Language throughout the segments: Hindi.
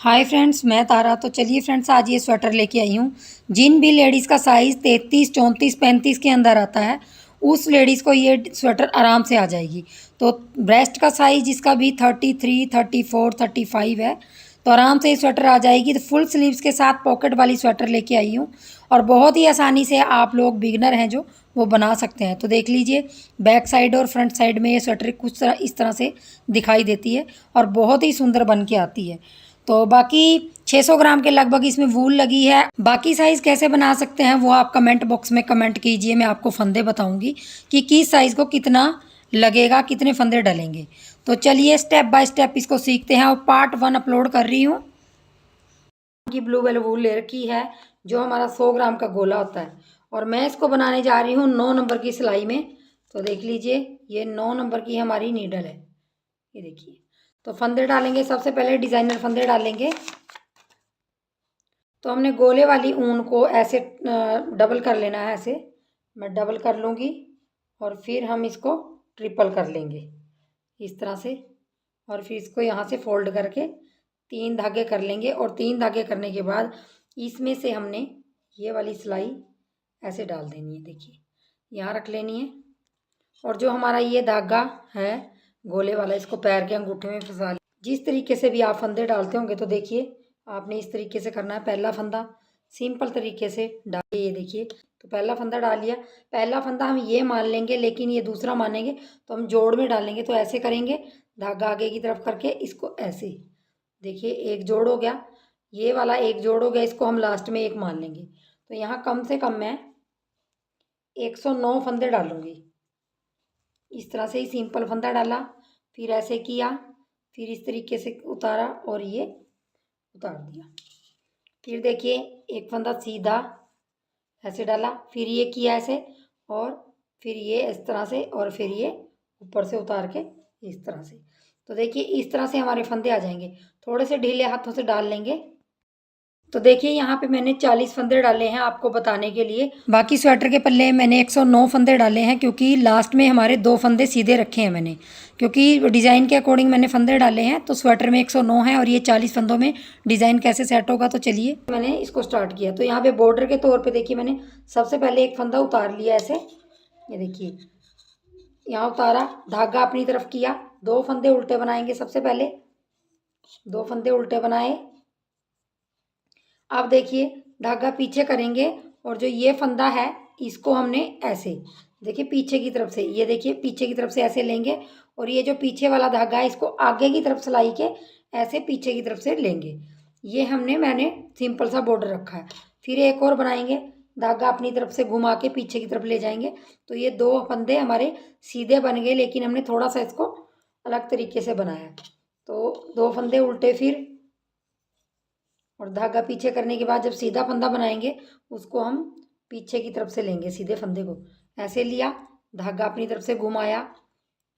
हाय फ्रेंड्स, मैं तारा। तो चलिए फ्रेंड्स, आज ये स्वेटर लेके आई हूँ। जिन भी लेडीज़ का साइज़ 33, 34, 35 के अंदर आता है, उस लेडीज़ को ये स्वेटर आराम से आ जाएगी। तो ब्रेस्ट का साइज़ जिसका भी 33, 34, 35 है, तो आराम से ये स्वेटर आ जाएगी। तो फुल स्लीव्स के साथ पॉकेट वाली स्वेटर लेके आई हूँ और बहुत ही आसानी से आप लोग बिगनर हैं जो वो बना सकते हैं। तो देख लीजिए, बैक साइड और फ्रंट साइड में ये स्वेटर कुछ तरह इस तरह से दिखाई देती है और बहुत ही सुंदर बन के आती है। तो बाकी 600 ग्राम के लगभग इसमें वूल लगी है। बाकी साइज़ कैसे बना सकते हैं वो आप कमेंट बॉक्स में कमेंट कीजिए। मैं आपको फंदे बताऊंगी कि किस साइज़ को कितना लगेगा, कितने फंदे डलेंगे। तो चलिए स्टेप बाय स्टेप इसको सीखते हैं। और पार्ट 1 अपलोड कर रही हूँ। की ब्लू वेल वूल ले रखी है, जो हमारा 100 ग्राम का गोला होता है, और मैं इसको बनाने जा रही हूँ 9 नंबर की सिलाई में। तो देख लीजिए, ये 9 नंबर की हमारी नीडल है। ये देखिए, तो फंदे डालेंगे। सबसे पहले डिज़ाइनर फंदे डालेंगे। तो हमने गोले वाली ऊन को ऐसे डबल कर लेना है। ऐसे मैं डबल कर लूँगी और फिर हम इसको ट्रिपल कर लेंगे इस तरह से। और फिर इसको यहाँ से फोल्ड करके 3 धागे कर लेंगे। और 3 धागे करने के बाद इसमें से हमने ये वाली सिलाई ऐसे डाल देनी है। देखिए, यहाँ रख लेनी है। और जो हमारा ये धागा है गोले वाला, इसको पैर के अंगूठे में फंसा। जिस तरीके से भी आप फंदे डालते होंगे, तो देखिए आपने इस तरीके से करना है। पहला फंदा सिंपल तरीके से डालिए। ये देखिए, तो पहला फंदा डाल लिया। पहला फंदा हम ये मान लेंगे, लेकिन ये दूसरा मानेंगे तो हम जोड़ में डालेंगे। तो ऐसे करेंगे, धागा आगे की तरफ करके इसको ऐसे। देखिए, एक जोड़ हो गया, ये वाला एक जोड़ हो गया, इसको हम लास्ट में एक मान लेंगे। तो यहाँ कम से कम मैं 109 फंदे डालूंगी। इस तरह से ही सिंपल फंदा डाला, फिर ऐसे किया, फिर इस तरीके से उतारा और ये उतार दिया। फिर देखिए, एक फंदा सीधा ऐसे डाला, फिर ये किया ऐसे, और फिर ये इस तरह से, और फिर ये ऊपर से उतार के इस तरह से। तो देखिए, इस तरह से हमारे फंदे आ जाएंगे। थोड़े से ढीले हाथों से डाल लेंगे। तो देखिए, यहाँ पे मैंने 40 फंदे डाले हैं आपको बताने के लिए। बाकी स्वेटर के पल्ले मैंने 109 फंदे डाले हैं, क्योंकि लास्ट में हमारे 2 फंदे सीधे रखे हैं मैंने, क्योंकि डिज़ाइन के अकॉर्डिंग मैंने फंदे डाले हैं। तो स्वेटर में 109 है और ये 40 फंदों में डिज़ाइन कैसे सेट होगा। तो चलिए मैंने इसको स्टार्ट किया। तो यहाँ पे बॉर्डर के तौर पर देखिए, मैंने सबसे पहले एक फंदा उतार लिया ऐसे। ये देखिए, यहाँ उतारा, धागा अपनी तरफ किया, 2 फंदे उल्टे बनाएंगे। सबसे पहले 2 फंदे उल्टे बनाए। अब देखिए, धागा पीछे करेंगे और जो ये फंदा है इसको हमने ऐसे, देखिए पीछे की तरफ से, ये देखिए पीछे की तरफ से ऐसे लेंगे। और ये जो पीछे वाला धागा है इसको आगे की तरफ सिलाई के ऐसे पीछे की तरफ से लेंगे। ये मैंने सिंपल सा बॉर्डर रखा है। फिर एक और बनाएंगे, धागा अपनी तरफ से घुमा के पीछे की तरफ ले जाएंगे। तो ये 2 फंदे हमारे सीधे बन गए, लेकिन हमने थोड़ा सा इसको अलग तरीके से बनाया। तो 2 फंदे उल्टे, फिर और धागा पीछे करने के बाद जब सीधा फंदा बनाएंगे, उसको हम पीछे की तरफ से लेंगे। सीधे फंदे को ऐसे लिया, धागा अपनी तरफ से घुमाया,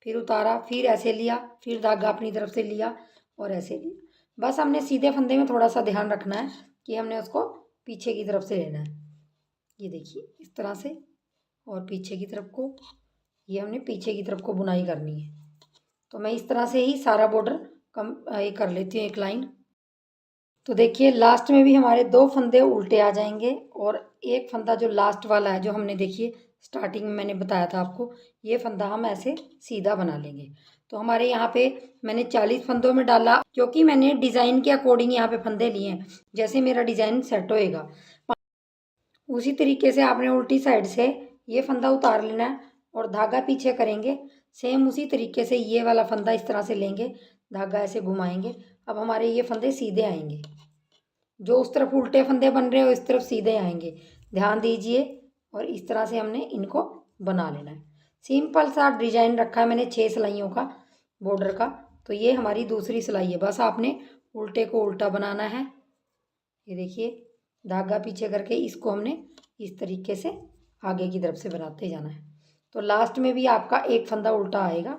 फिर उतारा, फिर ऐसे लिया, फिर धागा अपनी तरफ से लिया और ऐसे लिया। बस हमने सीधे फंदे में थोड़ा सा ध्यान रखना है कि हमने उसको पीछे की तरफ से लेना है। ये देखिए, इस तरह से, और पीछे की तरफ को, ये हमने पीछे की तरफ को बुनाई करनी है। तो मैं इस तरह से ही सारा बॉर्डर ये कर लेती हूँ, एक लाइन। तो देखिए, लास्ट में भी हमारे 2 फंदे उल्टे आ जाएंगे, और एक फंदा जो लास्ट वाला है, जो हमने देखिए स्टार्टिंग में मैंने बताया था आपको, ये फंदा हम ऐसे सीधा बना लेंगे। तो हमारे यहाँ पे मैंने 40 फंदों में डाला, क्योंकि मैंने डिज़ाइन के अकॉर्डिंग यहाँ पे फंदे लिए हैं। जैसे मेरा डिज़ाइन सेट होएगा उसी तरीके से आपने उल्टी साइड से ये फंदा उतार लेना है और धागा पीछे करेंगे। सेम उसी तरीके से ये वाला फंदा इस तरह से लेंगे, धागा ऐसे घुमाएंगे। अब हमारे ये फंदे सीधे आएंगे। जो उस तरफ उल्टे फंदे बन रहे हो, इस तरफ सीधे आएंगे। ध्यान दीजिए। और इस तरह से हमने इनको बना लेना है। सिंपल सा डिजाइन रखा है मैंने 6 सिलाइयों का बॉर्डर का। तो ये हमारी दूसरी सिलाई है। बस आपने उल्टे को उल्टा बनाना है। ये देखिए, धागा पीछे करके इसको हमने इस तरीके से आगे की तरफ से बनाते जाना है। तो लास्ट में भी आपका एक फंदा उल्टा आएगा।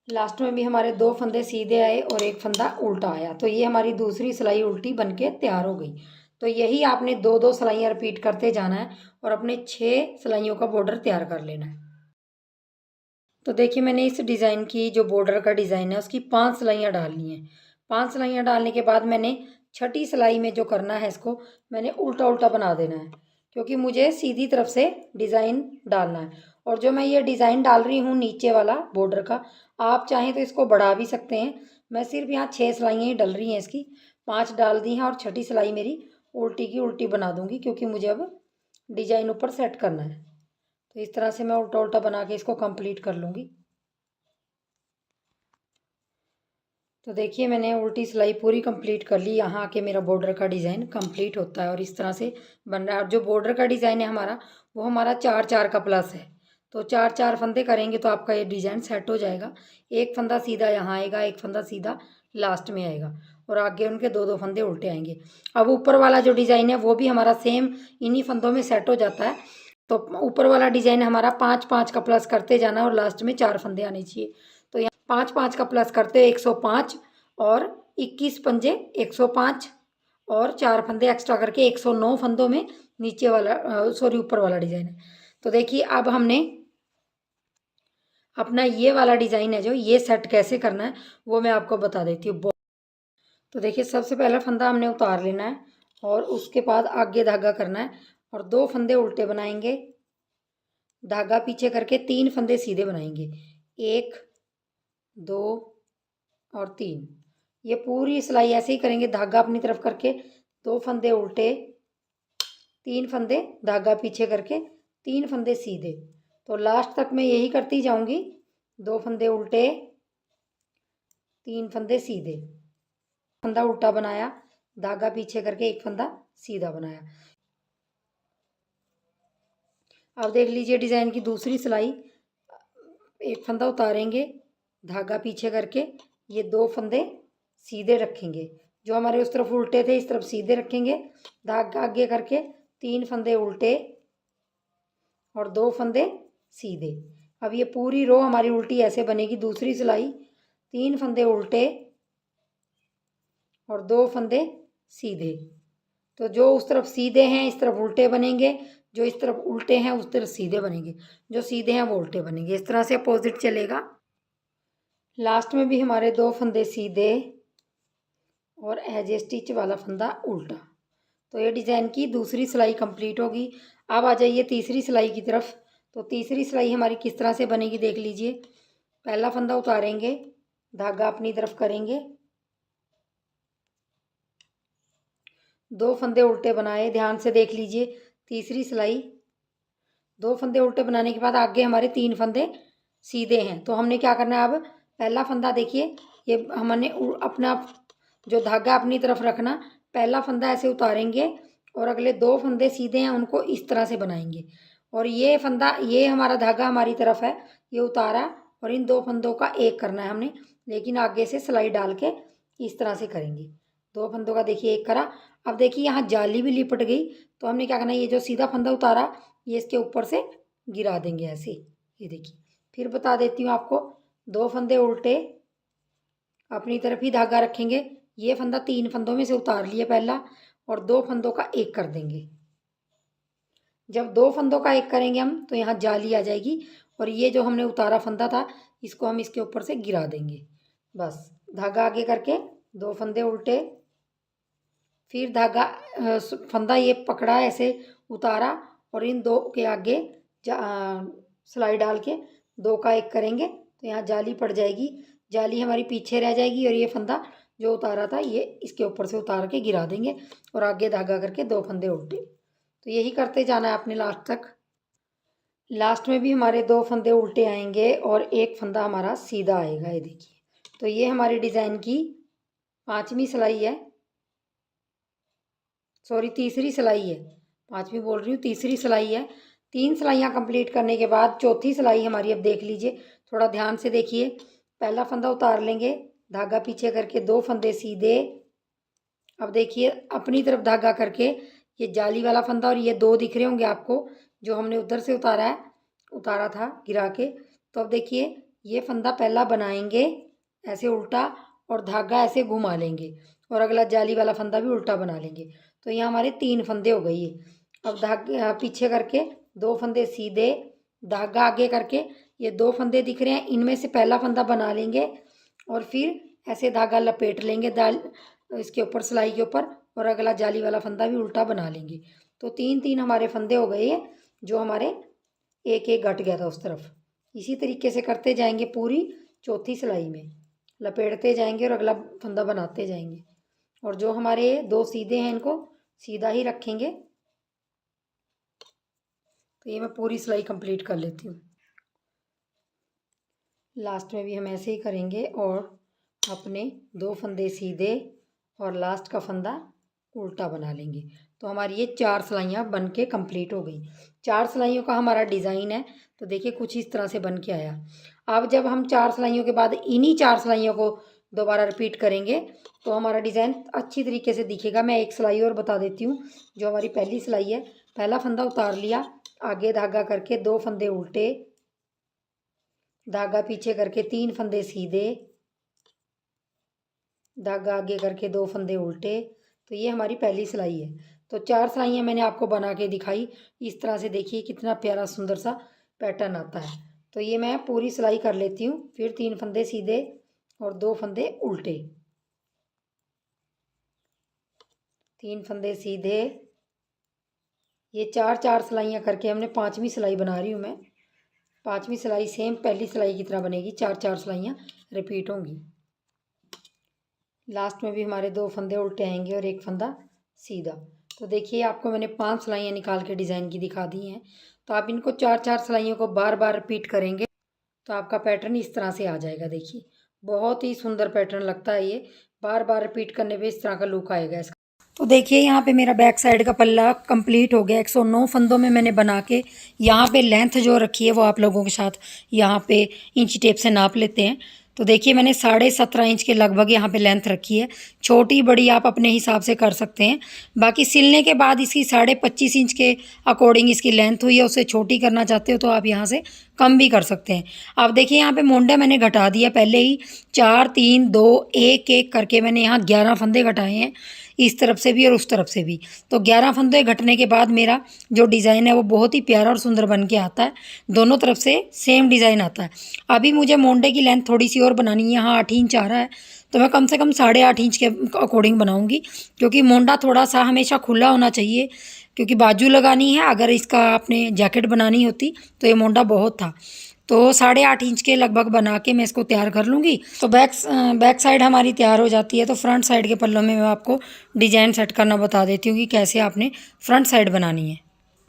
लास्ट में भी हमारे 2 फंदे सीधे आए और एक फंदा उल्टा आया। तो ये हमारी दूसरी सिलाई उल्टी बनके तैयार हो गई। तो यही आपने 2-2 सिलाइयाँ रिपीट करते जाना है और अपने 6 सिलाइयों का बॉर्डर तैयार कर लेना है। तो देखिए मैंने इस डिज़ाइन की जो बॉर्डर का डिज़ाइन है उसकी 5 सिलाइयाँ डालनी हैं। 5 सिलाइयाँ डालने के बाद मैंने छठी सिलाई में जो करना है इसको मैंने उल्टा उल्टा बना देना है, क्योंकि मुझे सीधी तरफ से डिज़ाइन डालना है। और जो मैं ये डिज़ाइन डाल रही हूँ नीचे वाला बॉर्डर का, आप चाहें तो इसको बढ़ा भी सकते हैं। मैं सिर्फ यहाँ 6 सिलाइयाँ ही डल रही हैं इसकी, 5 डाल दी हैं और छठी सिलाई मेरी उल्टी की उल्टी बना दूँगी, क्योंकि मुझे अब डिज़ाइन ऊपर सेट करना है। तो इस तरह से मैं उल्टा उल्टा बना के इसको कंप्लीट कर लूँगी। तो देखिए मैंने उल्टी सिलाई पूरी कंप्लीट कर ली। यहाँ आके मेरा बॉर्डर का डिज़ाइन कंप्लीट होता है और इस तरह से बन रहा है। और जो बॉर्डर का डिज़ाइन है हमारा, वो हमारा 4-4 का प्लस है। तो 4-4 फंदे करेंगे तो आपका ये डिज़ाइन सेट हो जाएगा। एक फंदा सीधा यहाँ आएगा, एक फंदा सीधा लास्ट में आएगा और आगे उनके 2-2 फंदे उल्टे आएंगे। अब ऊपर वाला जो डिज़ाइन है वो भी हमारा सेम इन्हीं फंदों में सेट हो जाता है। तो ऊपर वाला डिज़ाइन हमारा 5-5 का प्लस करते जाना और लास्ट में 4 फंदे आने चाहिए। तो यहाँ 5-5 का प्लस करते 105 और 21 पंजे 105 और 4 फंदे एक्स्ट्रा करके 109 फंदों में नीचे वाला ऊपर वाला डिज़ाइन है। तो देखिए अब हमने अपना ये वाला डिज़ाइन है जो ये सेट कैसे करना है वो मैं आपको बता देती हूँ। तो देखिए सबसे पहला फंदा हमने उतार लेना है और उसके बाद आगे धागा करना है और 2 फंदे उल्टे बनाएंगे, धागा पीछे करके 3 फंदे सीधे बनाएंगे, 1 2 और 3। ये पूरी सिलाई ऐसे ही करेंगे, धागा अपनी तरफ करके 2 फंदे उल्टे, 3 फंदे धागा पीछे करके 3 फंदे सीधे। तो लास्ट तक मैं यही करती जाऊंगी, 2 फंदे उल्टे 3 फंदे सीधे, फंदा उल्टा बनाया, धागा पीछे करके 1 फंदा सीधा बनाया। अब देख लीजिए डिज़ाइन की दूसरी सिलाई, 1 फंदा उतारेंगे, धागा पीछे करके ये 2 फंदे सीधे रखेंगे, जो हमारे उस तरफ उल्टे थे इस तरफ सीधे रखेंगे, धागा आगे करके 3 फंदे उल्टे और 2 फंदे सीधे। अब ये पूरी रो हमारी उल्टी ऐसे बनेगी। दूसरी सिलाई 3 फंदे उल्टे और 2 फंदे सीधे। तो जो उस तरफ सीधे हैं इस तरफ उल्टे बनेंगे, जो इस तरफ उल्टे हैं उस तरफ सीधे बनेंगे, जो सीधे हैं वो उल्टे बनेंगे। इस तरह से अपोजिट चलेगा। लास्ट में भी हमारे 2 फंदे सीधे और एज स्टिच वाला फंदा उल्टा। तो ये डिज़ाइन की दूसरी सिलाई कंप्लीट होगी। अब आ जाइए तीसरी सिलाई की तरफ। तो तीसरी सिलाई हमारी किस तरह से बनेगी देख लीजिए। पहला फंदा उतारेंगे, धागा अपनी तरफ करेंगे, 2 फंदे उल्टे बनाए, ध्यान से देख लीजिए। तीसरी सिलाई 2 फंदे उल्टे बनाने के बाद आगे हमारे 3 फंदे सीधे हैं। तो हमने क्या करना है, अब पहला फंदा देखिए, ये हमने अपना जो धागा अपनी तरफ रखना, पहला फंदा ऐसे उतारेंगे और अगले 2 फंदे सीधे हैं उनको इस तरह से बनाएंगे और ये फंदा, ये हमारा धागा हमारी तरफ है, ये उतारा और इन 2 फंदों का एक करना है हमने, लेकिन आगे से सिलाई डाल के इस तरह से करेंगे। 2 फंदों का देखिए एक करा। अब देखिए यहाँ जाली भी लिपट गई, तो हमने क्या करना है, ये जो सीधा फंदा उतारा ये इसके ऊपर से गिरा देंगे ऐसे। ये देखिए फिर बता देती हूँ आपको। 2 फंदे उल्टे, अपनी तरफ ही धागा रखेंगे, ये फंदा 3 फंदों में से उतार लिए पहला और 2 फंदों का एक कर देंगे। जब 2 फंदों का एक करेंगे हम तो यहाँ जाली आ जाएगी और ये जो हमने उतारा फंदा था इसको हम इसके ऊपर से गिरा देंगे। बस धागा आगे करके 2 फंदे उल्टे, फिर धागा फंदा ये पकड़ा ऐसे उतारा और इन 2 के आगे सिलाई डाल के 2 का एक करेंगे तो यहाँ जाली पड़ जाएगी, जाली हमारी पीछे रह जाएगी और ये फंदा जो उतारा था ये इसके ऊपर से उतार के गिरा देंगे और आगे धागा करके 2 फंदे उल्टे। तो यही करते जाना है आपने लास्ट तक। लास्ट में भी हमारे 2 फंदे उल्टे आएंगे और एक फंदा हमारा सीधा आएगा। ये देखिए, तो ये हमारी डिज़ाइन की 5वीं सिलाई है, सॉरी तीसरी सिलाई है, 5वीं बोल रही हूँ, तीसरी सिलाई है। 3 सिलाइयाँ कंप्लीट करने के बाद चौथी सिलाई हमारी। अब देख लीजिए, थोड़ा ध्यान से देखिए। पहला फंदा उतार लेंगे, धागा पीछे करके 2 फंदे सीधे। अब देखिए अपनी तरफ धागा करके ये जाली वाला फंदा और ये 2 दिख रहे होंगे आपको जो हमने उधर से उतारा था गिरा के। तो अब देखिए ये फंदा पहला बनाएंगे ऐसे उल्टा और धागा ऐसे घुमा लेंगे और अगला जाली वाला फंदा भी उल्टा बना लेंगे। तो यहाँ हमारे 3 फंदे हो गए। अब धागे पीछे करके 2 फंदे सीधे, धागा आगे करके ये 2 फंदे दिख रहे हैं, इनमें से पहला फंदा बना लेंगे और फिर ऐसे धागा लपेट लेंगे दाल इसके ऊपर, सिलाई के ऊपर, और अगला जाली वाला फंदा भी उल्टा बना लेंगे। तो 3-3 हमारे फंदे हो गए ये, जो हमारे एक एक घट गया था उस तरफ। इसी तरीके से करते जाएंगे पूरी चौथी सिलाई में, लपेटते जाएंगे और अगला फंदा बनाते जाएंगे। और जो हमारे 2 सीधे हैं इनको सीधा ही रखेंगे। तो ये मैं पूरी सिलाई कंप्लीट कर लेती हूँ। लास्ट में भी हम ऐसे ही करेंगे और अपने 2 फंदे सीधे और लास्ट का फंदा उल्टा बना लेंगे। तो हमारी ये 4 सिलाइयाँ बन के कम्प्लीट हो गई। 4 सिलाइयों का हमारा डिज़ाइन है। तो देखिए कुछ इस तरह से बन के आया। अब जब हम 4 सिलाइयों के बाद इन्हीं 4 सिलाइयों को दोबारा रिपीट करेंगे तो हमारा डिज़ाइन अच्छी तरीके से दिखेगा। मैं एक सिलाई और बता देती हूँ। जो हमारी पहली सिलाई है, पहला फंदा उतार लिया, आगे धागा करके 2 फंदे उल्टे, धागा पीछे करके 3 फंदे सीधे, धागा आगे करके 2 फंदे उल्टे। तो ये हमारी पहली सिलाई है। तो 4 सिलाइयाँ मैंने आपको बना के दिखाई। इस तरह से देखिए कितना प्यारा सुंदर सा पैटर्न आता है। तो ये मैं पूरी सिलाई कर लेती हूँ। फिर 3 फंदे सीधे और 2 फंदे उल्टे, 3 फंदे सीधे। ये 4-4 सिलाइयाँ करके हमने 5वीं सिलाई बना रही हूँ मैं। 5वीं सिलाई सेम पहली सिलाई की तरह बनेगी, 4-4 सिलाइयाँ रिपीट होंगी। लास्ट में भी हमारे 2 फंदे उल्टे आएंगे और 1 फंदा सीधा। तो देखिए आपको मैंने 5 सिलाइयाँ निकाल के डिज़ाइन की दिखा दी हैं। तो आप इनको 4-4 सिलाइयों को बार बार रिपीट करेंगे तो आपका पैटर्न इस तरह से आ जाएगा। देखिए बहुत ही सुंदर पैटर्न लगता है ये, बार बार रिपीट करने पे इस तरह का लुक आएगा इसका। तो देखिए यहाँ पे मेरा बैक साइड का पल्ला कंप्लीट हो गया। 109 फंदों में मैंने बना के यहाँ पे लेंथ जो रखी है वो आप लोगों के साथ यहाँ पे इंची टेप से नाप लेते हैं। तो देखिए मैंने 17.5 इंच के लगभग यहाँ पे लेंथ रखी है। छोटी बड़ी आप अपने हिसाब से कर सकते हैं। बाकी सिलने के बाद इसकी 25.5 इंच के अकॉर्डिंग इसकी लेंथ हुई है। उससे छोटी करना चाहते हो तो आप यहाँ से कम भी कर सकते हैं। अब देखिए यहाँ पे मोंडे मैंने घटा दिया पहले ही, 4 3 2 1 1 करके मैंने यहाँ 11 फंदे घटाए हैं, इस तरफ से भी और उस तरफ से भी। तो 11 फंदे घटने के बाद मेरा जो डिज़ाइन है वो बहुत ही प्यारा और सुंदर बन के आता है। दोनों तरफ से सेम डिज़ाइन आता है। अभी मुझे मोंडे की लेंथ थोड़ी सी और बनानी है। यहाँ 8 इंच आ रहा है तो मैं कम से कम 8.5 इंच के अकॉर्डिंग बनाऊंगी, क्योंकि मोंडा थोड़ा सा हमेशा खुला होना चाहिए, क्योंकि बाजू लगानी है। अगर इसका आपने जैकेट बनानी होती तो ये मोंडा बहुत था। तो 8.5 इंच के लगभग बना के मैं इसको तैयार कर लूँगी। तो बैक साइड हमारी तैयार हो जाती है। तो फ्रंट साइड के पल्लों में मैं आपको डिज़ाइन सेट करना बता देती हूँ कि कैसे आपने फ्रंट साइड बनानी है।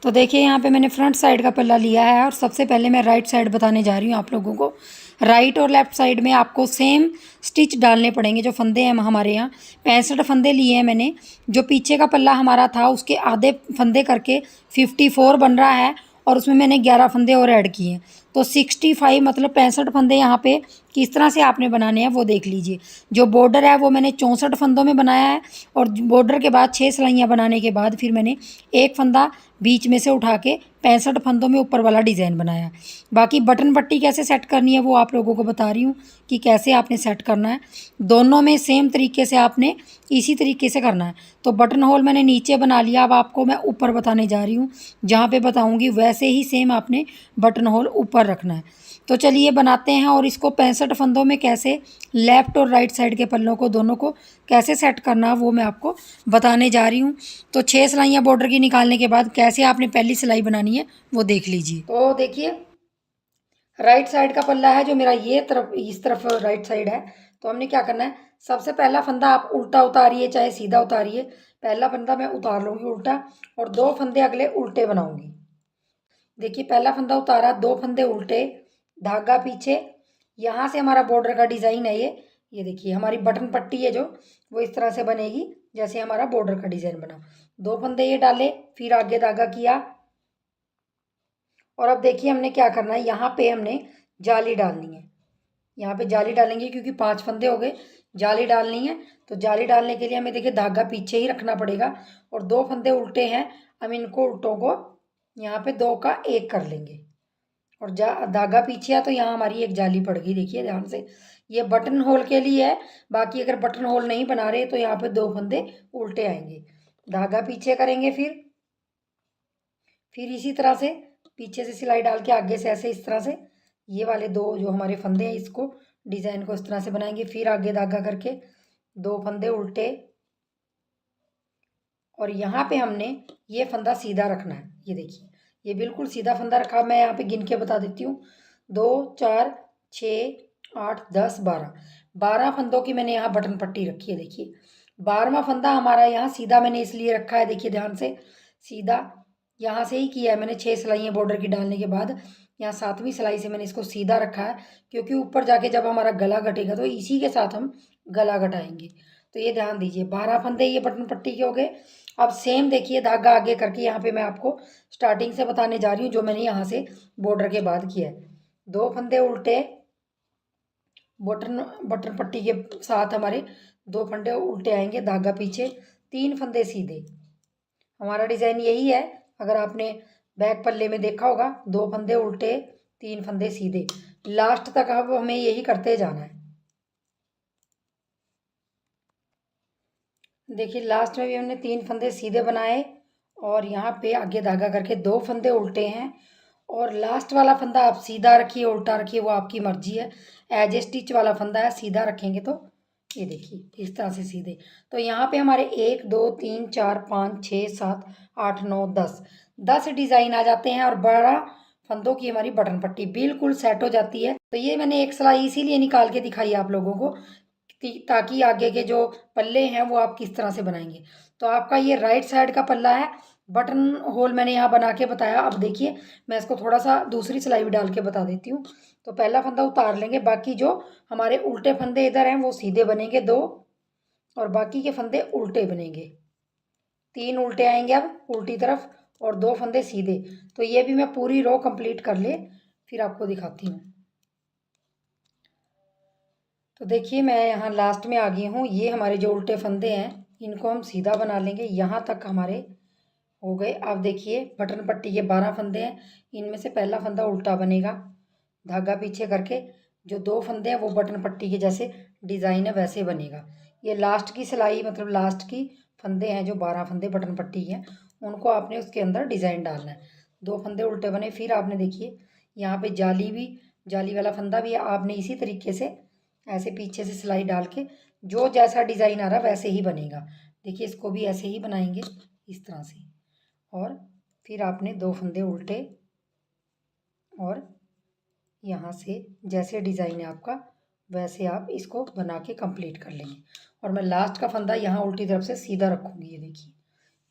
तो देखिए यहाँ पे मैंने फ्रंट साइड का पल्ला लिया है और सबसे पहले मैं राइट साइड बताने जा रही हूँ आप लोगों को। राइट और लेफ़्ट साइड में आपको सेम स्टिच डालने पड़ेंगे। जो फंदे हैं हमारे यहाँ 65 फंदे लिए हैं मैंने। जो पीछे का पल्ला हमारा था उसके आधे फंदे करके 54 बन रहा है और उसमें मैंने 11 फंदे और ऐड किए हैं। तो 65 मतलब 65 फंदे यहाँ पे किस तरह से आपने बनाने हैं वो देख लीजिए। जो बॉर्डर है वो मैंने 64 फंदों में बनाया है और बॉर्डर के बाद 6 सिलाइयाँ बनाने के बाद फिर मैंने एक फंदा बीच में से उठा के 65 फंदों में ऊपर वाला डिज़ाइन बनाया। बाकी बटन पट्टी कैसे सेट करनी है वो आप लोगों को बता रही हूँ कि कैसे आपने सेट करना है। दोनों में सेम तरीके से आपने इसी तरीके से करना है। तो बटन होल मैंने नीचे बना लिया। अब आपको मैं ऊपर बताने जा रही हूँ। जहाँ पे बताऊँगी वैसे ही सेम आपने बटन होल ऊपर रखना है। तो चलिए बनाते हैं। और इसको 65 फंदों में कैसे लेफ़्ट और राइट साइड के पल्लों को दोनों को कैसे सेट करना है वो मैं आपको बताने जा रही हूँ। तो 6 सिलाइयाँ बॉर्डर की निकालने के बाद कैसे आपने पहली सिलाई बनानी है वो देख लीजिए। तो देखिए राइट साइड का पल्ला है जो मेरा, ये तरफ इस तरफ राइट साइड है। तो हमने क्या करना है, सबसे पहला फंदा आप उल्टा उतारिए चाहे सीधा उतारिए। पहला फंदा मैं उतार लूँगी उल्टा और 2 फंदे अगले उल्टे बनाऊँगी। देखिए पहला फंदा उतारा, 2 फंदे उल्टे, धागा पीछे। यहाँ से हमारा बॉर्डर का डिज़ाइन है ये देखिए हमारी बटन पट्टी है जो वो इस तरह से बनेगी जैसे हमारा बॉर्डर का डिज़ाइन बना। 2 फंदे ये डाले, फिर आगे धागा किया। और अब देखिए हमने क्या करना है, यहाँ पे हमने जाली डालनी है। यहाँ पे जाली डालेंगे क्योंकि 5 फंदे हो गए, जाली डालनी है। तो जाली डालने के लिए हमें देखिए धागा पीछे ही रखना पड़ेगा। और 2 फंदे उल्टे हैं, हम इनको उल्टों को यहाँ पे 2 का 1 कर लेंगे। और धागा पीछे है तो यहाँ हमारी एक जाली पड़ गई। देखिए ध्यान से, ये बटन होल के लिए है। बाकी अगर बटन होल नहीं बना रहे तो यहाँ पे 2 फंदे उल्टे आएंगे, धागा पीछे करेंगे। फिर इसी तरह से पीछे से सिलाई डाल के आगे से ऐसे इस तरह से ये वाले 2 जो हमारे फंदे हैं इसको डिज़ाइन को इस तरह से बनाएंगे। फिर आगे धागा करके 2 फंदे उल्टे और यहाँ पे हमने ये फंदा सीधा रखना है। ये देखिए ये बिल्कुल सीधा फंदा रखा। मैं यहाँ पे गिन के बता देती हूँ 2 4 6 8 10 12 12 फंदों की मैंने यहाँ बटन पट्टी रखी है। देखिए 12वां फंदा हमारा यहाँ सीधा मैंने इसलिए रखा है, देखिए ध्यान से, सीधा यहाँ से ही किया है मैंने 6 सिलाइयाँ बॉर्डर की डालने के बाद। यहाँ 7वीं सिलाई से मैंने इसको सीधा रखा है क्योंकि ऊपर जाके जब हमारा गला घटेगा तो इसी के साथ हम गला घटाएंगे। तो ये ध्यान दीजिए 12 फंदे ये बटन पट्टी के हो गए। अब सेम देखिए धागा आगे करके यहाँ पे मैं आपको स्टार्टिंग से बताने जा रही हूँ जो मैंने यहाँ से बॉर्डर के बाद किया है। 2 फंदे उल्टे बटन बटन पट्टी के साथ हमारे 2 फंदे उल्टे आएंगे, धागा पीछे, 3 फंदे सीधे। हमारा डिज़ाइन यही है, अगर आपने बैक पल्ले में देखा होगा 2 फंदे उल्टे 3 फंदे सीधे, लास्ट तक अब हमें यही करते जाना है। देखिए लास्ट में भी हमने 3 फंदे सीधे बनाए और यहाँ पे आगे धागा करके 2 फंदे उल्टे हैं और लास्ट वाला फंदा आप सीधा रखिए उल्टा रखिए वो आपकी मर्जी है। एज ए स्टिच वाला फंदा है, सीधा रखेंगे तो ये देखिए इस तरह से सीधे। तो यहाँ पे हमारे 1 2 3 4 5 6 7 8 9 10 डिज़ाइन आ जाते हैं और 12 फंदों की हमारी बटन पट्टी बिल्कुल सेट हो जाती है। तो ये मैंने एक सिलाई इसीलिए निकाल के दिखाई आप लोगों को ताकि आगे के जो पल्ले हैं वो आप किस तरह से बनाएंगे। तो आपका ये राइट साइड का पल्ला है, बटन होल मैंने यहाँ बना के बताया। अब देखिए मैं इसको थोड़ा सा दूसरी सिलाई भी डाल के बता देती हूँ। तो पहला फंदा उतार लेंगे, बाकी जो हमारे उल्टे फंदे इधर हैं वो सीधे बनेंगे 2 और बाकी के फंदे उल्टे बनेंगे। 3 उल्टे आएंगे अब उल्टी तरफ और 2 फंदे सीधे। तो ये भी मैं पूरी रो कंप्लीट कर ले फिर आपको दिखाती हूँ। तो देखिए मैं यहाँ लास्ट में आ गई हूँ। ये हमारे जो उल्टे फंदे हैं इनको हम सीधा बना लेंगे, यहाँ तक हमारे हो गए। अब देखिए बटन पट्टी के 12 फंदे हैं, इनमें से पहला फंदा उल्टा बनेगा, धागा पीछे करके जो 2 फंदे हैं वो बटन पट्टी के जैसे डिज़ाइन है वैसे बनेगा। ये लास्ट की सिलाई मतलब लास्ट की फंदे हैं जो 12 फंदे बटन पट्टी हैं उनको आपने उसके अंदर डिज़ाइन डालना है। 2 फंदे उल्टे बने, फिर आपने देखिए यहाँ पे जाली वाला फंदा भी आपने इसी तरीके से ऐसे पीछे से सिलाई डाल के जो जैसा डिज़ाइन आ रहा वैसे ही बनेगा। देखिए इसको भी ऐसे ही बनाएंगे इस तरह से और फिर आपने 2 फंदे उल्टे और यहाँ से जैसे डिज़ाइन है आपका वैसे आप इसको बना के कंप्लीट कर लेंगे। और मैं लास्ट का फंदा यहाँ उल्टी तरफ से सीधा रखूँगी, ये देखिए,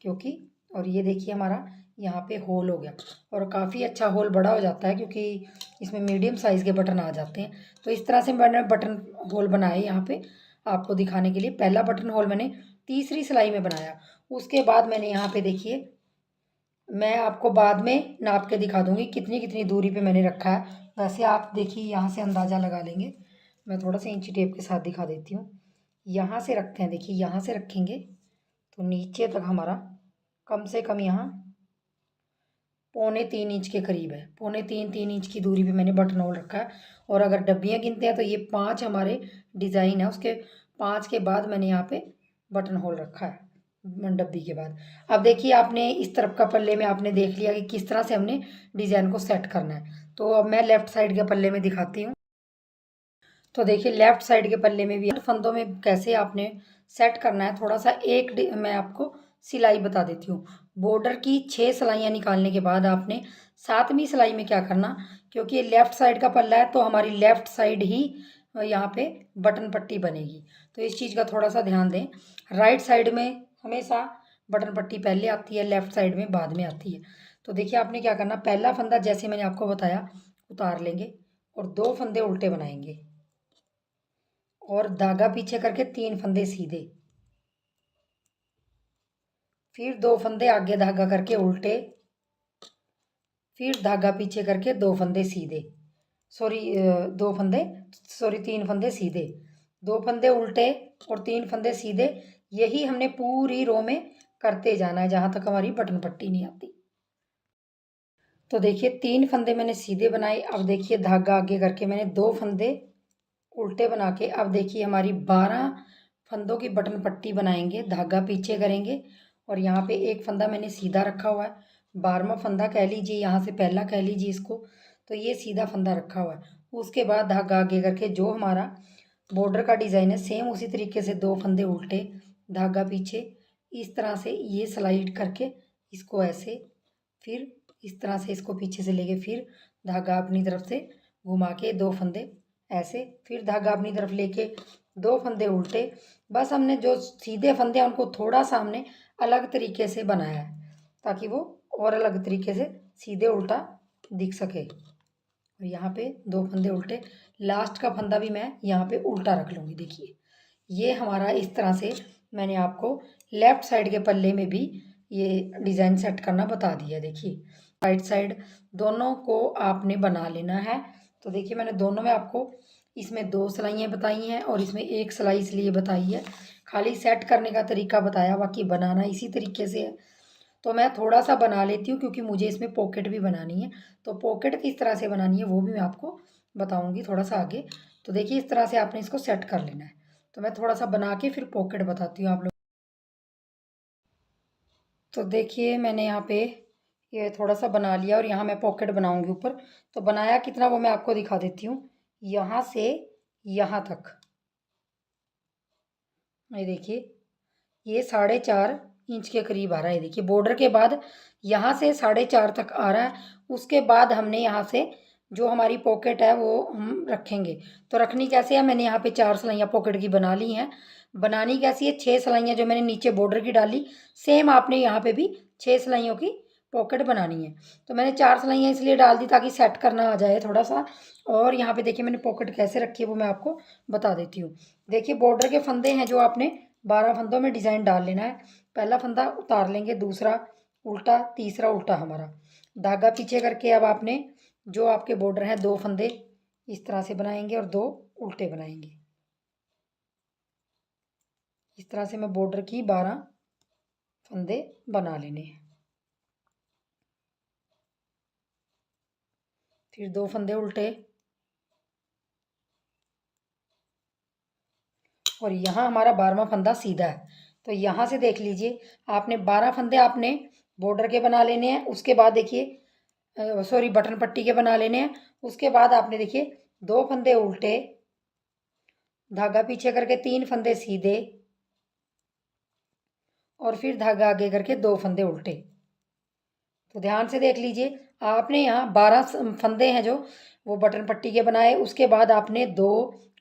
क्योंकि और ये देखिए हमारा यहाँ पे होल हो गया और काफ़ी अच्छा होल बड़ा हो जाता है क्योंकि इसमें मीडियम साइज़ के बटन आ जाते हैं। तो इस तरह से मैंने बटन होल बनाए यहाँ पे आपको दिखाने के लिए। पहला बटन होल मैंने तीसरी सिलाई में बनाया, उसके बाद मैंने यहाँ पे देखिए मैं आपको बाद में नाप के दिखा दूँगी कितनी कितनी दूरी पे मैंने रखा है। वैसे आप देखिए यहाँ से अंदाज़ा लगा लेंगे, मैं थोड़ा सा इंची टेप के साथ दिखा देती हूँ। यहाँ से रखते हैं, देखिए यहाँ से रखेंगे तो नीचे तक हमारा कम से कम यहाँ 3.25 इंच के करीब है। 3.25 इंच की दूरी पे मैंने बटन होल रखा है। और अगर डब्बियाँ गिनते हैं तो ये 5 हमारे डिज़ाइन है, उसके 5 के बाद मैंने यहाँ पे बटन होल रखा है डब्बी के बाद। अब देखिए आपने इस तरफ का पल्ले में आपने देख लिया कि किस तरह से हमने डिज़ाइन को सेट करना है। तो अब मैं लेफ़्ट साइड के पल्ले में दिखाती हूँ। तो देखिए लेफ़्ट साइड के पल्ले में भी फंदों में कैसे आपने सेट करना है, थोड़ा सा मैं आपको सिलाई बता देती हूँ। बॉर्डर की 6 सिलाइयाँ निकालने के बाद आपने 7वीं सिलाई में क्या करना, क्योंकि ये लेफ़्ट साइड का पल्ला है तो हमारी लेफ़्ट साइड ही यहाँ पे बटन पट्टी बनेगी। तो इस चीज़ का थोड़ा सा ध्यान दें। राइट साइड में हमेशा बटन पट्टी पहले आती है, लेफ़्ट साइड में बाद में आती है। तो देखिए आपने क्या करना, पहला फंदा जैसे मैंने आपको बताया उतार लेंगे और 2 फंदे उल्टे बनाएंगे और धागा पीछे करके 3 फंदे सीधे, फिर 2 फंदे आगे धागा करके उल्टे, फिर धागा पीछे करके 2 फंदे सीधे, 3 फंदे सीधे, 2 फंदे उल्टे और 3 फंदे सीधे। यही हमने पूरी रो में करते जाना है जहाँ तक हमारी बटन पट्टी नहीं आती। तो देखिए 3 फंदे मैंने सीधे बनाए। अब देखिए धागा आगे करके मैंने 2 फंदे उल्टे बना के अब देखिए हमारी 12 फंदों की बटन पट्टी बनाएंगे, धागा पीछे करेंगे और यहाँ पे एक फंदा मैंने सीधा रखा हुआ है, 12वां फंदा कह लीजिए, यहाँ से पहला कह लीजिए इसको। तो ये सीधा फंदा रखा हुआ है। उसके बाद धागा आगे करके जो हमारा बॉर्डर का डिज़ाइन है सेम उसी तरीके से 2 फंदे उल्टे, धागा पीछे, इस तरह से ये स्लाइड करके इसको ऐसे, फिर इस तरह से इसको पीछे से लेके फिर धागा अपनी तरफ से घुमा के 2 फंदे ऐसे, फिर धागा अपनी तरफ लेके 2 फंदे उल्टे। बस हमने जो सीधे फंदे हैं उनको थोड़ा सा हमने अलग तरीके से बनाया है ताकि वो और अलग तरीके से सीधे उल्टा दिख सके। और यहाँ पे 2 फंदे उल्टे, लास्ट का फंदा भी मैं यहाँ पे उल्टा रख लूँगी। देखिए ये हमारा इस तरह से मैंने आपको लेफ़्ट साइड के पल्ले में भी ये डिज़ाइन सेट करना बता दिया। देखिए राइट साइड दोनों को आपने बना लेना है। तो देखिए मैंने दोनों में आपको इसमें 2 सिलाइयाँ बताई हैं और इसमें 1 सिलाई इसलिए बताई है, खाली सेट करने का तरीका बताया, बाकी बनाना इसी तरीके से है। तो मैं थोड़ा सा बना लेती हूँ क्योंकि मुझे इसमें पॉकेट भी बनानी है। तो पॉकेट किस तरह से बनानी है वो भी मैं आपको बताऊँगी थोड़ा सा आगे। तो देखिए इस तरह से आपने इसको सेट कर लेना है। तो मैं थोड़ा सा बना के फिर पॉकेट बताती हूँ आप लोग। तो देखिए मैंने यहाँ पे ये थोड़ा सा बना लिया और यहाँ मैं पॉकेट बनाऊँगी ऊपर। तो बनाया कितना वो मैं आपको दिखा देती हूँ। यहाँ से यहाँ तक ये देखिए ये 4.5 इंच के करीब आ रहा है। देखिए बॉर्डर के बाद यहाँ से 4.5 तक आ रहा है। उसके बाद हमने यहाँ से जो हमारी पॉकेट है वो हम रखेंगे। तो रखनी कैसे है, मैंने यहाँ पे 4 सिलाइयाँ पॉकेट की बना ली हैं। बनानी कैसी है, 6 सिलाइयाँ जो मैंने नीचे बॉर्डर की डाली सेम आपने यहाँ पे भी 6 सिलाइयों की पॉकेट बनानी है। तो मैंने 4 सिलाइयाँ इसलिए डाल दी ताकि सेट करना आ जाए थोड़ा सा। और यहाँ पे देखिए मैंने पॉकेट कैसे रखी है वो मैं आपको बता देती हूँ। देखिए बॉर्डर के फंदे हैं जो आपने 12 फंदों में डिज़ाइन डाल लेना है। पहला फंदा उतार लेंगे, दूसरा उल्टा, तीसरा उल्टा हमारा धागा पीछे करके अब आपने जो आपके बॉर्डर हैं 2 फंदे इस तरह से बनाएंगे और 2 उल्टे बनाएंगे। इस तरह से मैं बॉर्डर की 12 फंदे बना लेने हैं। फिर 2 फंदे उल्टे और यहाँ हमारा 12वां फंदा सीधा है। तो यहाँ से देख लीजिए आपने 12 फंदे आपने बॉर्डर के बना लेने हैं। उसके बाद देखिए सॉरी बटन पट्टी के बना लेने हैं। उसके बाद आपने देखिए 2 फंदे उल्टे, धागा पीछे करके 3 फंदे सीधे और फिर धागा आगे करके 2 फंदे उल्टे। तो ध्यान से देख लीजिए आपने यहाँ 12 फंदे हैं जो वो बटन पट्टी के बनाए। उसके बाद आपने 2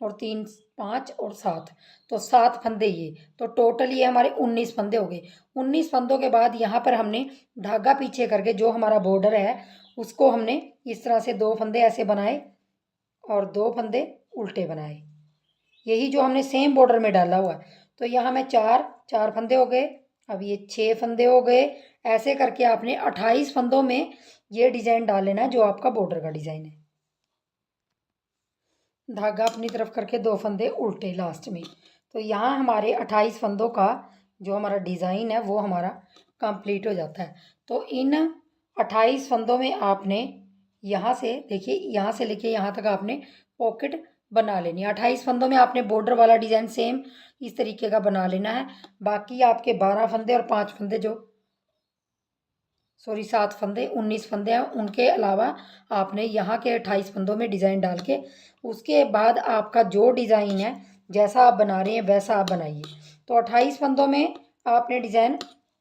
और 3 5 और 7 तो 7 फंदे ये, तो टोटल ये हमारे 19 फंदे हो गए। 19 फंदों के बाद यहाँ पर हमने धागा पीछे करके जो हमारा बॉर्डर है उसको हमने इस तरह से 2 फंदे ऐसे बनाए और 2 फंदे उल्टे बनाए, यही जो हमने सेम बॉर्डर में डाला हुआ है। तो यहाँ मैं 4 फंदे हो गए, अब ये 6 फंदे हो गए। ऐसे करके आपने 28 फंदों में ये डिज़ाइन डाल लेना है जो आपका बॉर्डर का डिज़ाइन है। धागा अपनी तरफ करके 2 फंदे उल्टे लास्ट में। तो यहाँ हमारे 28 फंदों का जो हमारा डिज़ाइन है वो हमारा कंप्लीट हो जाता है। तो इन 28 फंदों में आपने यहाँ से देखिए यहाँ से लेके यहाँ तक आपने पॉकेट बना लेनी है। 28 फंदों में आपने बॉर्डर वाला डिज़ाइन सेम इस तरीके का बना लेना है। बाकी आपके 12 फंदे और 5 फंदे जो सॉरी 7 फंदे 19 फंदे हैं उनके अलावा आपने यहाँ के 28 फंदों में डिज़ाइन डाल के उसके बाद आपका जो डिज़ाइन है जैसा आप बना रहे हैं वैसा आप बनाइए। तो 28 फंदों में आपने डिज़ाइन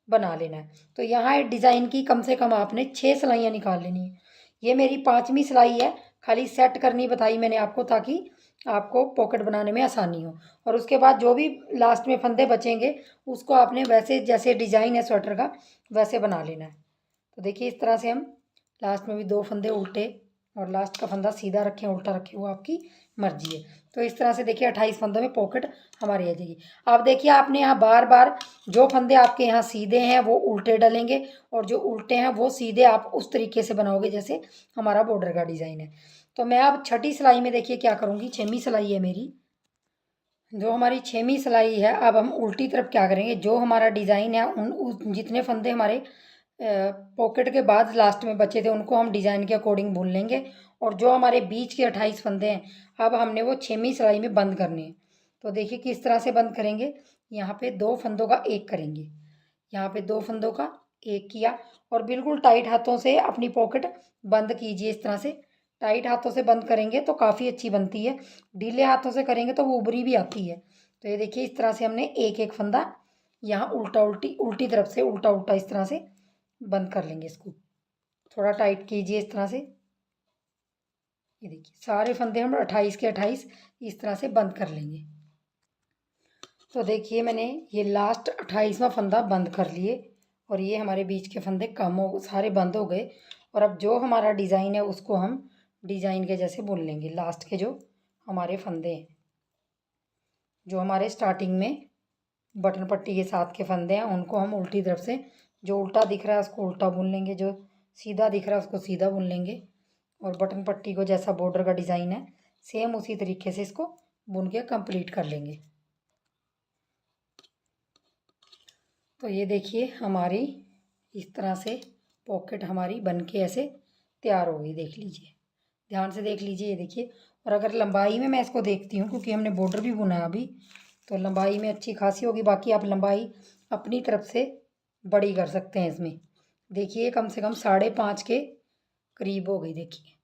बना लेना है। तो यहाँ डिज़ाइन की कम से कम आपने 6 सिलाइयाँ निकाल लेनी है। ये मेरी 5वीं सिलाई है, खाली सेट करनी बताई मैंने आपको ताकि आपको पॉकेट बनाने में आसानी हो। और उसके बाद जो भी लास्ट में फंदे बचेंगे उसको आपने वैसे जैसे डिज़ाइन है स्वेटर का वैसे बना लेना है। तो देखिए इस तरह से हम लास्ट में भी 2 फंदे उल्टे और लास्ट का फंदा सीधा रखें उल्टा रखें वो आपकी मर्जी है। तो इस तरह से देखिए 28 फंदों में पॉकेट हमारी आ जाएगी। अब देखिए आपने यहाँ बार बार जो फंदे आपके यहाँ सीधे हैं वो उल्टे डलेंगे और जो उल्टे हैं वो सीधे आप उस तरीके से बनाओगे जैसे हमारा बॉर्डर का डिज़ाइन है। तो मैं अब 6ठी सिलाई में देखिए क्या करूँगी, 6वीं सिलाई है मेरी, जो हमारी 6वीं सिलाई है अब हम उल्टी तरफ क्या करेंगे, जो हमारा डिज़ाइन है जितने फंदे हमारे पॉकेट के बाद लास्ट में बचे थे उनको हम डिज़ाइन के अकॉर्डिंग बुन लेंगे। और जो हमारे बीच के 28 फंदे हैं अब हमने वो 6वीं सिलाई में बंद करने हैं। तो देखिए किस तरह से बंद करेंगे, यहाँ पे 2 फंदों का एक करेंगे, यहाँ पे 2 फंदों का एक किया और बिल्कुल टाइट हाथों से अपनी पॉकेट बंद कीजिए इस तरह से टाइट हाथों से बंद करेंगे तो काफ़ी अच्छी बनती है, ढीले हाथों से करेंगे तो वो उभरी भी आती है। तो ये देखिए इस तरह से हमने एक एक फंदा यहाँ उल्टा उल्टी तरफ से उल्टा उल्टा इस तरह से बंद कर लेंगे इसको। थोड़ा टाइट कीजिए इस तरह से। ये देखिए सारे फंदे हम 28 के 28 इस तरह से बंद कर लेंगे। तो देखिए मैंने ये लास्ट 28वां फंदा बंद कर लिए और ये हमारे बीच के फंदे कम हो सारे बंद हो गए। और अब जो हमारा डिज़ाइन है उसको हम डिज़ाइन के जैसे बुन लेंगे। लास्ट के जो हमारे फंदे हैं, जो हमारे स्टार्टिंग में बटन पट्टी के साथ के फंदे हैं, उनको हम उल्टी तरफ से, जो उल्टा दिख रहा है उसको उल्टा बुन लेंगे, जो सीधा दिख रहा है उसको सीधा बुन लेंगे। और बटन पट्टी को जैसा बॉर्डर का डिज़ाइन है सेम उसी तरीके से इसको बुन के कंप्लीट कर लेंगे। तो ये देखिए हमारी इस तरह से पॉकेट हमारी बन के ऐसे तैयार हो गई। देख लीजिए, ध्यान से देख लीजिए। ये देखिए, और अगर लंबाई में मैं इसको देखती हूँ, क्योंकि हमने बॉर्डर भी बुना है अभी, तो लंबाई में अच्छी खासी होगी। बाकी आप लंबाई अपनी तरफ से बड़ी कर सकते हैं इसमें। देखिए कम से कम 5.5 के करीब हो गई। देखिए,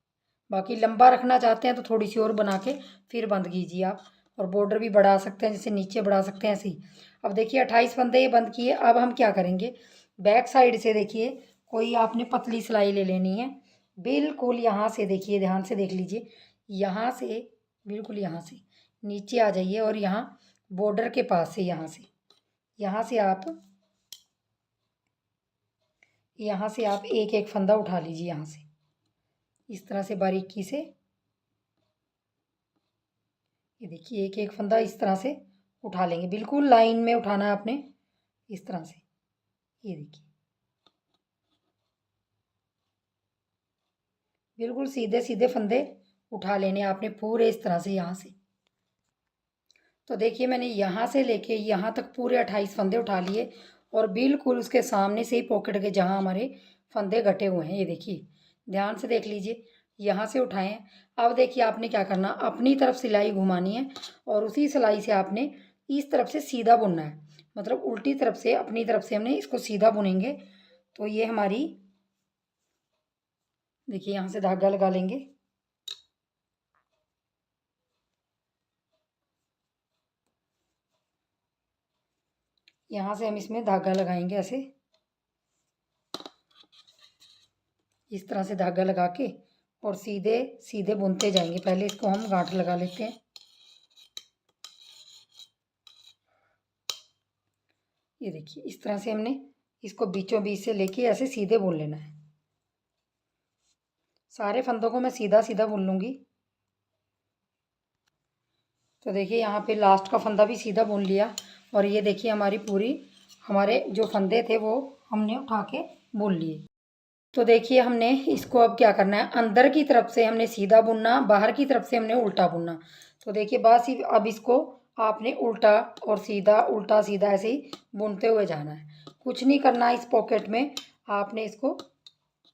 बाकी लंबा रखना चाहते हैं तो थोड़ी सी और बना के फिर बंद कीजिए आप। और बॉर्डर भी बढ़ा सकते हैं, जैसे नीचे बढ़ा सकते हैं ऐसे ही। अब देखिए 28 फंदे ये बंद किए। अब हम क्या करेंगे, बैक साइड से देखिए कोई आपने पतली सिलाई ले लेनी है। बिल्कुल यहाँ से देखिए, ध्यान से देख लीजिए, यहाँ से बिल्कुल यहाँ से नीचे आ जाइए और यहाँ बॉर्डर के पास से यहाँ से आप एक एक फंदा उठा लीजिए। यहाँ से इस तरह से बारीकी से, ये देखिए एक एक फंदा इस तरह से उठा लेंगे। बिल्कुल लाइन में उठाना है आपने इस तरह से। ये देखिए बिल्कुल सीधे सीधे फंदे उठा लेने आपने पूरे इस तरह से यहाँ से। तो देखिए मैंने यहाँ से लेके यहाँ तक पूरे 28 फंदे उठा लिए और बिल्कुल उसके सामने से ही पॉकेट के जहाँ हमारे फंदे घटे हुए हैं, ये देखिए ध्यान से देख लीजिए, यहाँ से उठाए हैं। अब देखिए आपने क्या करना, अपनी तरफ सिलाई घुमानी है और उसी सिलाई से आपने इस तरफ से सीधा बुनना है। मतलब उल्टी तरफ से अपनी तरफ से हमने इसको सीधा बुनेंगे। तो ये हमारी देखिए यहाँ से धागा लगा लेंगे। यहाँ से हम इसमें धागा लगाएंगे ऐसे, इस तरह से धागा लगा के और सीधे सीधे बुनते जाएंगे। पहले इसको हम गांठ लगा लेते हैं। ये देखिए इस तरह से हमने इसको बीचों बीच से लेके ऐसे सीधे बुन लेना है। सारे फंदों को मैं सीधा सीधा बुन लूँगी। तो देखिए यहाँ पे लास्ट का फंदा भी सीधा बुन लिया और ये देखिए हमारी पूरी, हमारे जो फंदे थे वो हमने उठा के बुन लिए। तो देखिए हमने इसको अब क्या करना है, अंदर की तरफ से हमने सीधा बुनना, बाहर की तरफ से हमने उल्टा बुनना। तो देखिए बस ही अब इसको आपने उल्टा और सीधा उल्टा सीधा ऐसे ही बुनते हुए जाना है। कुछ नहीं करना इस पॉकेट में, आपने इसको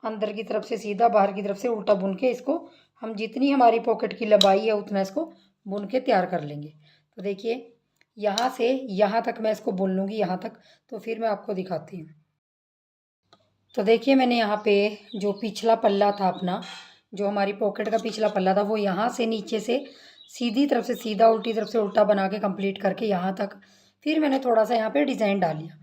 अंदर की तरफ से सीधा, बाहर की तरफ से उल्टा बुन के इसको हम जितनी हमारी पॉकेट की लंबाई है उतना इसको बुन के तैयार कर लेंगे। तो देखिए यहाँ से यहाँ तक मैं इसको बुन लूँगी, यहाँ तक। तो फिर मैं आपको दिखाती हूँ। तो देखिए मैंने यहाँ पे जो पिछला पल्ला था अपना, जो हमारी पॉकेट का पिछला पल्ला था, वो यहाँ से नीचे से सीधी तरफ से सीधा, उल्टी तरफ से उल्टा बना के कंप्लीट करके यहाँ तक फिर मैंने थोड़ा सा यहाँ पे डिज़ाइन डाल लिया।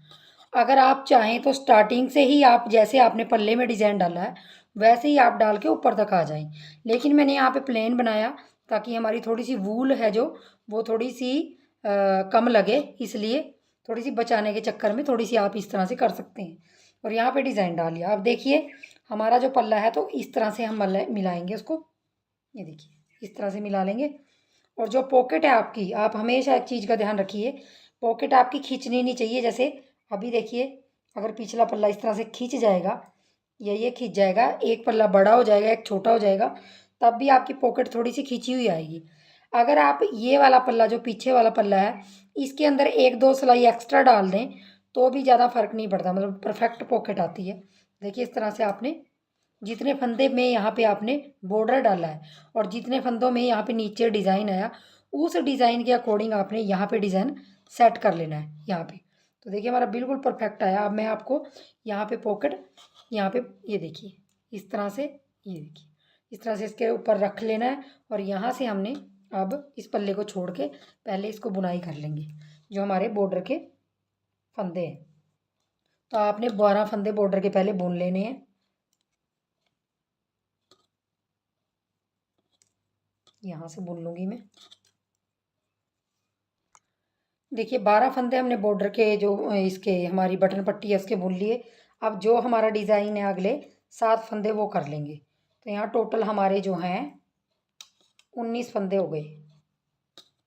अगर आप चाहें तो स्टार्टिंग से ही आप जैसे आपने पल्ले में डिज़ाइन डाला है वैसे ही आप डाल के ऊपर तक आ जाएं। लेकिन मैंने यहाँ पे प्लेन बनाया ताकि हमारी थोड़ी सी वूल है जो वो थोड़ी सी कम लगे, इसलिए थोड़ी सी बचाने के चक्कर में थोड़ी सी आप इस तरह से कर सकते हैं। और यहाँ पे डिज़ाइन डाल लिया। अब देखिए हमारा जो पल्ला है तो इस तरह से हम मिलाएंगे उसको। ये देखिए इस तरह से मिला लेंगे। और जो पॉकेट है आपकी, आप हमेशा एक चीज़ का ध्यान रखिए, पॉकेट आपकी खींचनी नहीं चाहिए। जैसे अभी देखिए अगर पिछला पल्ला इस तरह से खींच जाएगा या ये खींच जाएगा, एक पल्ला बड़ा हो जाएगा एक छोटा हो जाएगा, तब भी आपकी पॉकेट थोड़ी सी खींची हुई आएगी। अगर आप ये वाला पल्ला जो पीछे वाला पल्ला है इसके अंदर 1-2 सिलाई एक्स्ट्रा डाल दें तो भी ज़्यादा फर्क नहीं पड़ता, मतलब परफेक्ट पॉकेट आती है। देखिए इस तरह से आपने जितने फंदे में यहाँ पे आपने बॉर्डर डाला है और जितने फंदों में यहाँ पे नीचे डिज़ाइन आया, उस डिज़ाइन के अकॉर्डिंग आपने यहाँ पे डिज़ाइन सेट कर लेना है यहाँ पे। तो देखिए हमारा बिल्कुल परफेक्ट आया। अब मैं आपको यहाँ पे पॉकेट, यहाँ पे ये देखिए इस तरह से, ये देखिए इस तरह से इसके ऊपर रख लेना है और यहाँ से हमने अब इस पल्ले को छोड़ के पहले इसको बुनाई कर लेंगे जो हमारे बॉर्डर के फंदे हैं। तो आपने 12 फंदे बॉर्डर के पहले बुन लेने हैं। यहाँ से बुन लूँगी मैं। देखिए 12 फंदे हमने बॉर्डर के जो इसके हमारी बटन पट्टी है उसके बुन लिए। अब जो हमारा डिज़ाइन है अगले 7 फंदे वो कर लेंगे। तो यहाँ टोटल हमारे जो हैं 19 फंदे हो गए।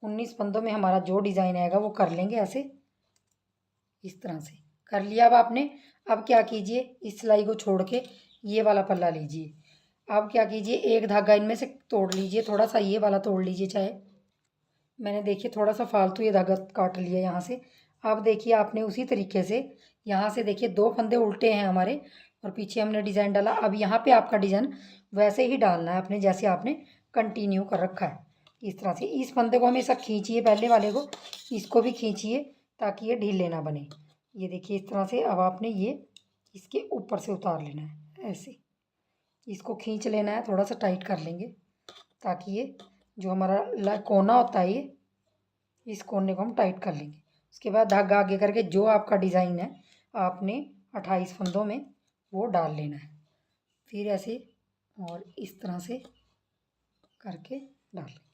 19 फंदों में हमारा जो डिज़ाइन आएगा वो कर लेंगे ऐसे, इस तरह से कर लिया। अब आपने अब क्या कीजिए, इस सिलाई को छोड़ के ये वाला पल्ला लीजिए। अब क्या कीजिए, एक धागा इनमें से तोड़ लीजिए, थोड़ा सा ये वाला तोड़ लीजिए चाहे। मैंने देखिए थोड़ा सा फालतू ये धागा काट लिया यहाँ से। अब देखिए आपने उसी तरीके से यहाँ से देखिए 2 फंदे उल्टे हैं हमारे और पीछे हमने डिज़ाइन डाला। अब यहाँ पे आपका डिज़ाइन वैसे ही डालना है अपने जैसे आपने कंटिन्यू कर रखा है। इस तरह से इस फंदे को हमेशा खींचिए, पहले वाले को, इसको भी खींचिए ताकि ये ढीले ना बने। ये देखिए इस तरह से अब आपने ये इसके ऊपर से उतार लेना है ऐसे, इसको खींच लेना है, थोड़ा सा टाइट कर लेंगे ताकि ये जो हमारा कोना होता है ये, इस कोने को हम टाइट कर लेंगे। उसके बाद धागा आगे करके जो आपका डिज़ाइन है आपने 28 फंदों में वो डाल लेना है। फिर ऐसे और इस तरह से करके डाल लेंगे।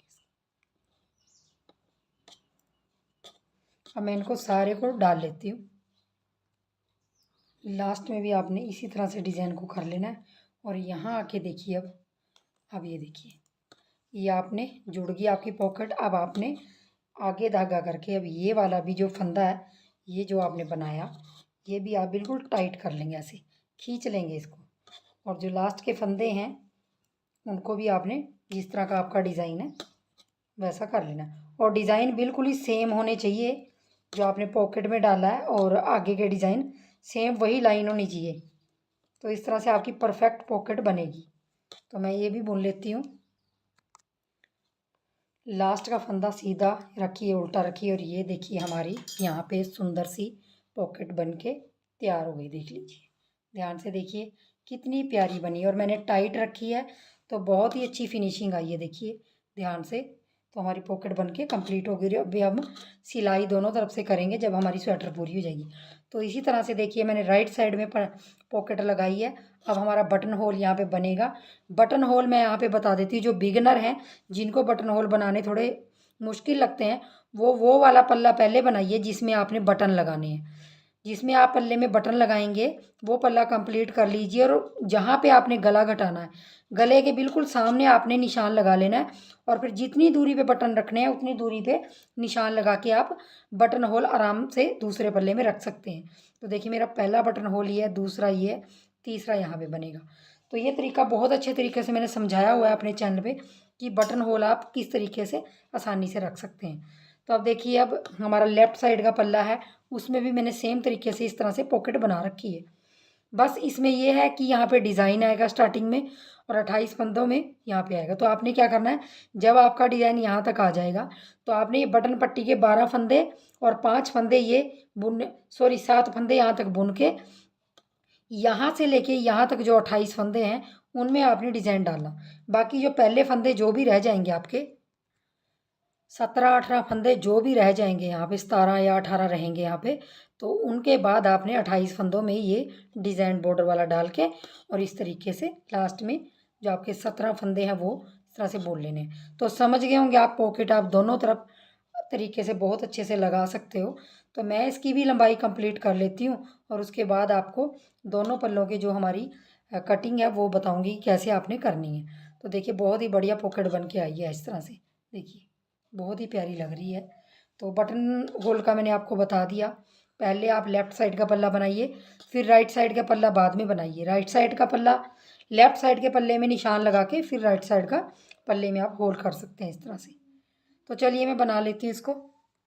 अब मैं इनको सारे को डाल लेती हूँ। लास्ट में भी आपने इसी तरह से डिज़ाइन को कर लेना है। और यहाँ आके देखिए अब ये देखिए ये आपने जुड़ गई आपकी पॉकेट। अब आपने आगे धागा करके अब ये वाला भी जो फंदा है ये जो आपने बनाया ये भी आप बिल्कुल टाइट कर लेंगे, ऐसे खींच लेंगे इसको। और जो लास्ट के फंदे हैं उनको भी आपने जिस तरह का आपका डिज़ाइन है वैसा कर लेना। और डिज़ाइन बिल्कुल ही सेम होने चाहिए जो आपने पॉकेट में डाला है और आगे के डिज़ाइन सेम वही लाइन होनी चाहिए। तो इस तरह से आपकी परफेक्ट पॉकेट बनेगी। तो मैं ये भी बुन लेती हूँ। लास्ट का फंदा सीधा रखिए, उल्टा रखिए और ये देखिए हमारी यहाँ पे सुंदर सी पॉकेट बन के तैयार हो गई। देख लीजिए, ध्यान से देखिए कितनी प्यारी बनी। और मैंने टाइट रखी है तो बहुत ही अच्छी फिनिशिंग आई है। देखिए ध्यान से, तो हमारी पॉकेट बन के कम्प्लीट हो गई। अभी हम सिलाई दोनों तरफ से करेंगे जब हमारी स्वेटर पूरी हो जाएगी। तो इसी तरह से देखिए मैंने राइट साइड में पॉकेट लगाई है। अब हमारा बटन होल यहाँ पे बनेगा। बटन होल मैं यहाँ पे बता देती हूँ, जो बिगनर हैं जिनको बटन होल बनाने थोड़े मुश्किल लगते हैं वो वाला पल्ला पहले बनाइए जिसमें आपने बटन लगाने हैं। जिसमें आप पल्ले में बटन लगाएंगे वो पल्ला कंप्लीट कर लीजिए। और जहाँ पे आपने गला घटाना है गले के बिल्कुल सामने आपने निशान लगा लेना है। और फिर जितनी दूरी पे बटन रखने हैं उतनी दूरी पे निशान लगा के आप बटन होल आराम से दूसरे पल्ले में रख सकते हैं। तो देखिए मेरा पहला बटन होल ये है, दूसरा ये है, तीसरा यहाँ पे बनेगा। तो ये तरीका बहुत अच्छे तरीके से मैंने समझाया हुआ है अपने चैनल पे कि बटन होल आप किस तरीके से आसानी से रख सकते हैं। तो अब देखिए अब हमारा लेफ़्ट साइड का पल्ला है उसमें भी मैंने सेम तरीके से इस तरह से पॉकेट बना रखी है। बस इसमें यह है कि यहाँ पे डिज़ाइन आएगा स्टार्टिंग में और 28 फंदों में यहाँ पे आएगा। तो आपने क्या करना है, जब आपका डिज़ाइन यहाँ तक आ जाएगा तो आपने ये बटन पट्टी के 12 फंदे और 5 फंदे ये 7 फंदे यहाँ तक बुन के यहाँ से लेके यहाँ तक जो 28 फंदे हैं उनमें आपने डिज़ाइन डालना। बाकी जो पहले फंदे जो भी रह जाएंगे आपके 17-18 फंदे जो भी रह जाएंगे यहाँ पे, 17 या 18 रहेंगे यहाँ पे, तो उनके बाद आपने 28 फंदों में ये डिज़ाइन बॉर्डर वाला डाल के और इस तरीके से लास्ट में जो आपके 17 फंदे हैं वो इस तरह से बोल लेने। तो समझ गए होंगे आप, पॉकेट आप दोनों तरफ तरीके से बहुत अच्छे से लगा सकते हो। तो मैं इसकी भी लंबाई कंप्लीट कर लेती हूँ और उसके बाद आपको दोनों पल्लों की जो हमारी कटिंग है वो बताऊँगी कैसे आपने करनी है। तो देखिए बहुत ही बढ़िया पॉकेट बन के आई है इस तरह से, देखिए बहुत ही प्यारी लग रही है। तो बटन होल का मैंने आपको बता दिया। पहले आप लेफ़्ट साइड का पल्ला बनाइए, फिर राइट साइड का पल्ला बाद में बनाइए। राइट साइड का पल्ला लेफ़्ट साइड के पल्ले में निशान लगा के फिर राइट साइड का पल्ले में आप होल कर सकते हैं इस तरह से। तो चलिए मैं बना लेती हूँ इसको।